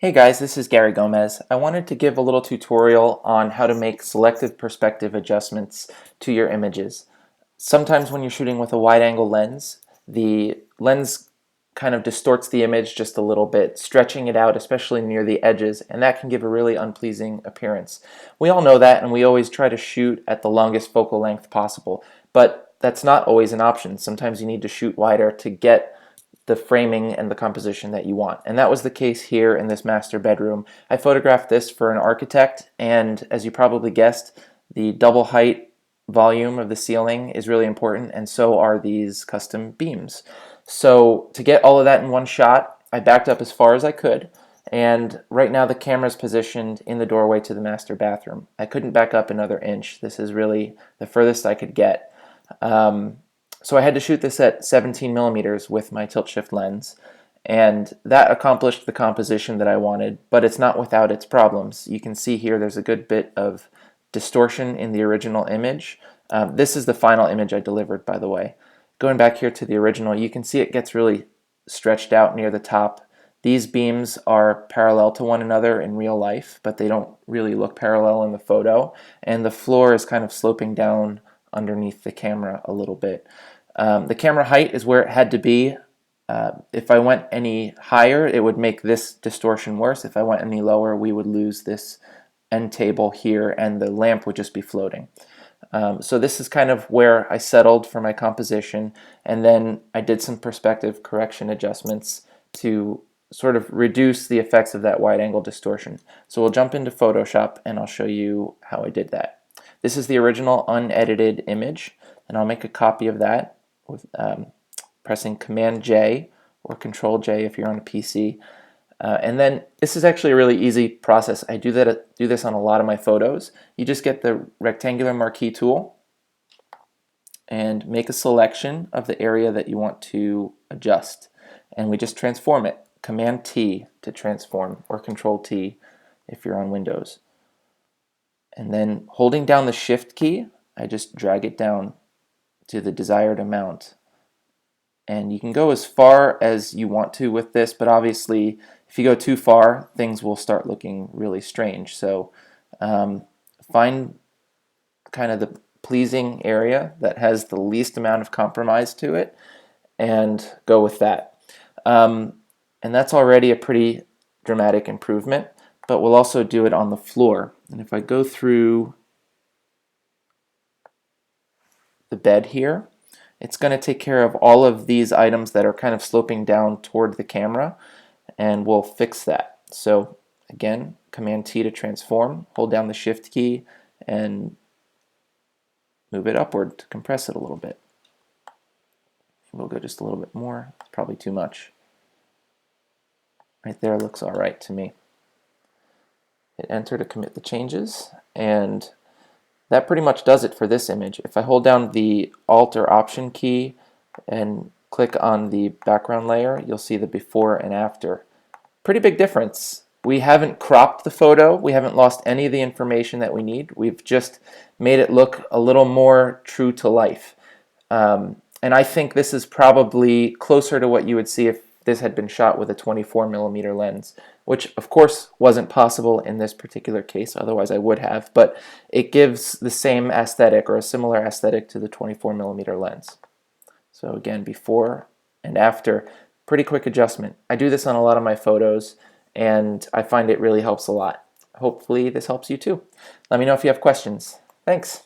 Hey guys, this is Gary Gomez. I wanted to give a little tutorial on how to make selective perspective adjustments to your images. Sometimes when you're shooting with a wide-angle lens, the lens kind of distorts the image just a little bit, stretching it out, especially near the edges, and that can give a really unpleasing appearance. We all know that, and we always try to shoot at the longest focal length possible, but that's not always an option. Sometimes you need to shoot wider to get the framing and the composition that you want. And that was the case here in this master bedroom. I photographed this for an architect, and as you probably guessed, the double height volume of the ceiling is really important, and so are these custom beams. So to get all of that in one shot, I backed up as far as I could, and right now the camera is positioned in the doorway to the master bathroom. I couldn't back up another inch. This is really the furthest I could get. So I had to shoot this at 17 millimeters with my tilt shift lens, and that accomplished the composition that I wanted, but it's not without its problems. You can see here there's a good bit of distortion in the original image. This is the final image I delivered, by the way. Going back here to the original, you can see it gets really stretched out near the top. These beams are parallel to one another in real life, but they don't really look parallel in the photo, and the floor is kind of sloping down underneath the camera a little bit. The camera height is where it had to be. If I went any higher, it would make this distortion worse. If I went any lower, we would lose this end table here and the lamp would just be floating. So this is kind of where I settled for my composition, and then I did some perspective correction adjustments to sort of reduce the effects of that wide angle distortion. So we'll jump into Photoshop and I'll show you how I did that. This is the original unedited image, and I'll make a copy of that with pressing Command J or Control J if you're on a PC. And then this is actually a really easy process. I do this on a lot of my photos. You just get the rectangular marquee tool and make a selection of the area that you want to adjust, and we just transform it. Command T to transform, or Control T if you're on Windows. And then holding down the Shift key, I just drag it down to the desired amount. And you can go as far as you want to with this, but obviously if you go too far, things will start looking really strange. So find kind of the pleasing area that has the least amount of compromise to it and go with that. And that's already a pretty dramatic improvement, but we'll also do it on the floor. And if I go through the bed here, it's going to take care of all of these items that are kind of sloping down toward the camera, and we'll fix that. So again, Command T to transform, hold down the Shift key and move it upward to compress it a little bit. We'll go just a little bit more, it's probably too much. Right there looks all right to me. Hit Enter to commit the changes, and that pretty much does it for this image. If I hold down the Alt or Option key and click on the background layer, you'll see the before and after. Pretty big difference. We haven't cropped the photo, we haven't lost any of the information that we need, we've just made it look a little more true to life. And I think this is probably closer to what you would see if this had been shot with a 24mm lens, which of course wasn't possible in this particular case, otherwise I would have, but it gives the same aesthetic or a similar aesthetic to the 24mm lens. So again, before and after, pretty quick adjustment. I do this on a lot of my photos and I find it really helps a lot. Hopefully this helps you too. Let me know if you have questions. Thanks.